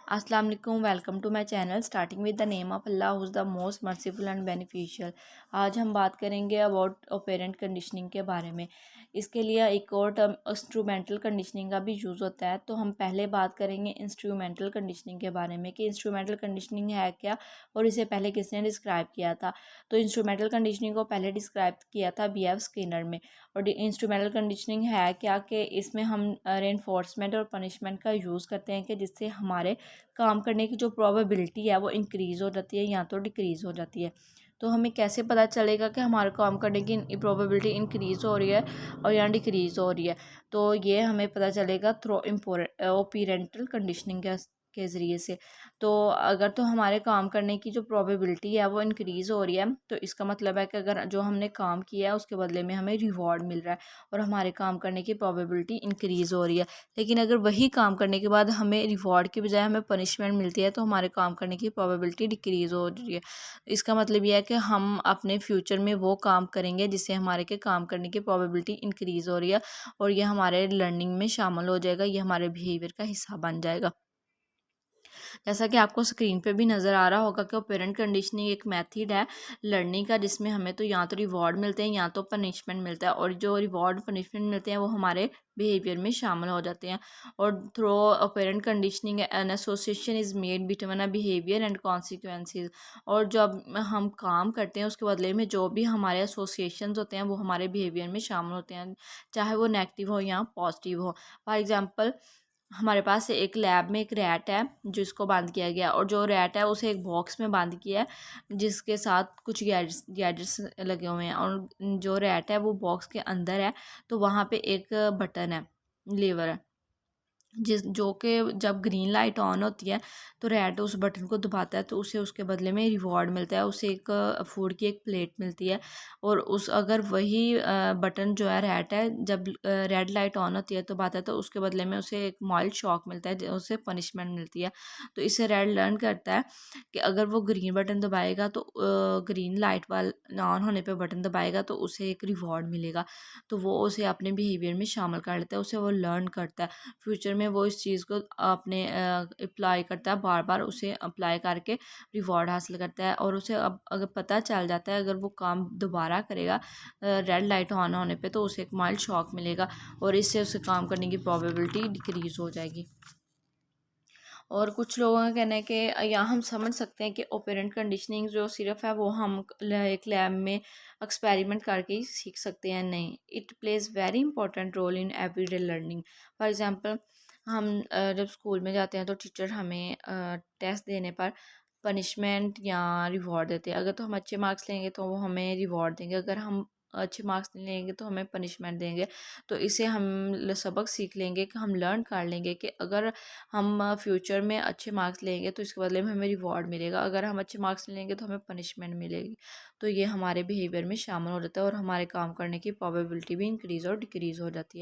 अस्सलाम वालेकुम, welcome to my channel. Starting with the name of Allah who is the most merciful and beneficial. आज हम बात करेंगे अबाउट ऑपरेंट कंडीशनिंग के बारे में। इसके लिए एक और टर्म इंस्ट्रूमेंटल कंडीशनिंग का भी यूज़ होता है। तो हम पहले बात करेंगे इंस्ट्रूमेंटल कंडीशनिंग के बारे में कि इंस्ट्रूमेंटल कंडीशनिंग है क्या और इसे पहले किसने डिस्क्राइब किया था। तो इंस्ट्रूमेंटल कंडीशनिंग को पहले डिस्क्राइब किया था B.F. स्किनर में। और इंस्ट्रूमेंटल कंडीशनिंग है क्या कि इसमें हम रेनफोर्समेंट और पनिशमेंट का यूज़ करते हैं कि जिससे हमारे काम करने की जो प्रोबेबिलिटी है वो इंक्रीज़ हो जाती है या तो डिक्रीज़ हो जाती है। तो हमें कैसे पता चलेगा कि हमारे काम करने की प्रोबेबिलिटी इंक्रीज़ हो रही है और या डिक्रीज़ हो रही है। तो ये हमें पता चलेगा थ्रू ओपरेंटल कंडीशनिंग के ज़रिए से। तो अगर तो हमारे काम करने की जो प्रोबेबिलिटी है वो इंक्रीज़ हो रही है तो इसका मतलब है कि अगर जो हमने काम किया है उसके बदले में हमें रिवॉर्ड मिल रहा है और हमारे काम करने की प्रोबेबिलिटी इंक्रीज़ हो रही है। लेकिन अगर वही काम करने के बाद हमें रिवॉर्ड की बजाय हमें पनिशमेंट मिलती है तो हमारे काम करने की प्रोबेबिलिटी डिक्रीज़ हो रही है। इसका मतलब यह है कि हम अपने फ्यूचर में वो काम करेंगे जिससे हमारे के काम करने की प्रोबेबिलिटी इंक्रीज़ हो रही है और ये हमारे लर्निंग में शामिल हो जाएगा, ये हमारे बिहेवियर का हिस्सा बन जाएगा। जैसा कि आपको स्क्रीन पे भी नज़र आ रहा होगा कि ऑपरेंट कंडीशनिंग एक मेथड है लर्निंग का जिसमें हमें तो या तो रिवॉर्ड मिलते हैं या तो पनिशमेंट मिलता है और जो रिवॉर्ड पनिशमेंट मिलते हैं वो हमारे बिहेवियर में शामिल हो जाते हैं। और through operant conditioning an association is made between a behaviour and consequences. और जब हम काम करते हैं उसके बदले में जो भी हमारे एसोसिएशंस होते हैं वो हमारे बिहेवियर में शामिल होते हैं, चाहे वो नेगेटिव हो या पॉजिटिव हो। फॉर एग्जांपल, हमारे पास एक लैब में एक रैट है जिसको बंद किया गया और जो रैट है उसे एक बॉक्स में बंद किया है जिसके साथ कुछ गैजेट्स लगे हुए हैं और जो रैट है वो बॉक्स के अंदर है। तो वहाँ पे एक बटन है, लीवर है, जो कि जब ग्रीन लाइट ऑन होती है तो रेड उस बटन को दबाता है तो उसे उसके बदले में रिवॉर्ड मिलता है, उसे एक फूड की एक प्लेट मिलती है। और उस अगर वही बटन जो है रेड है, जब रेड लाइट ऑन होती है तो बात है तो उसके बदले में उसे एक माइल्ड शॉक मिलता है, उसे पनिशमेंट मिलती है। तो इससे रेड लर्न करता है कि अगर वो ग्रीन बटन दबाएगा तो ग्रीन लाइट वाल ऑन होने पे बटन दबाएगा तो उसे एक रिवॉर्ड मिलेगा। तो वो उसे अपने बिहेवियर में शामिल कर लेता है, उसे वो लर्न करता है। फ्यूचर में वो इस चीज़ को अपने अप्लाई करता है, बार बार उसे अप्लाई करके रिवॉर्ड हासिल करता है। और उसे अब अगर पता चल जाता है अगर वो काम दोबारा करेगा रेड लाइट ऑन होने पे तो उसे एक माइल्ड शॉक मिलेगा और इससे उसे काम करने की प्रोबेबिलिटी डिक्रीज़ हो जाएगी। और कुछ लोगों का कहना है कि यहाँ हम समझ सकते हैं कि ऑपरेंट कंडीशनिंग जो सिर्फ है वो हम एक लैब में एक्सपेरिमेंट करके ही सीख सकते हैं, नहीं, it plays very important role in everyday learning. For example, हम जब स्कूल में जाते हैं तो टीचर हमें टेस्ट देने पर पनिशमेंट या रिवॉर्ड देते हैं। अगर तो हम अच्छे मार्क्स लेंगे तो वो हमें रिवॉर्ड देंगे, अगर हम अच्छे मार्क्स नहीं लेंगे तो हमें पनिशमेंट देंगे। तो इसे हम सबक सीख लेंगे कि हम लर्न कर लेंगे कि अगर हम फ्यूचर में अच्छे मार्क्स लेंगे तो इसके बदले में हमें रिवॉर्ड मिलेगा, अगर हम अच्छे मार्क्स लेंगे तो हमें पनिशमेंट मिलेगी। तो ये हमारे बिहेवियर में शामिल हो जाता है और हमारे काम करने की प्रोबेबिलिटी भी इंक्रीज़ और डिक्रीज़ हो जाती है।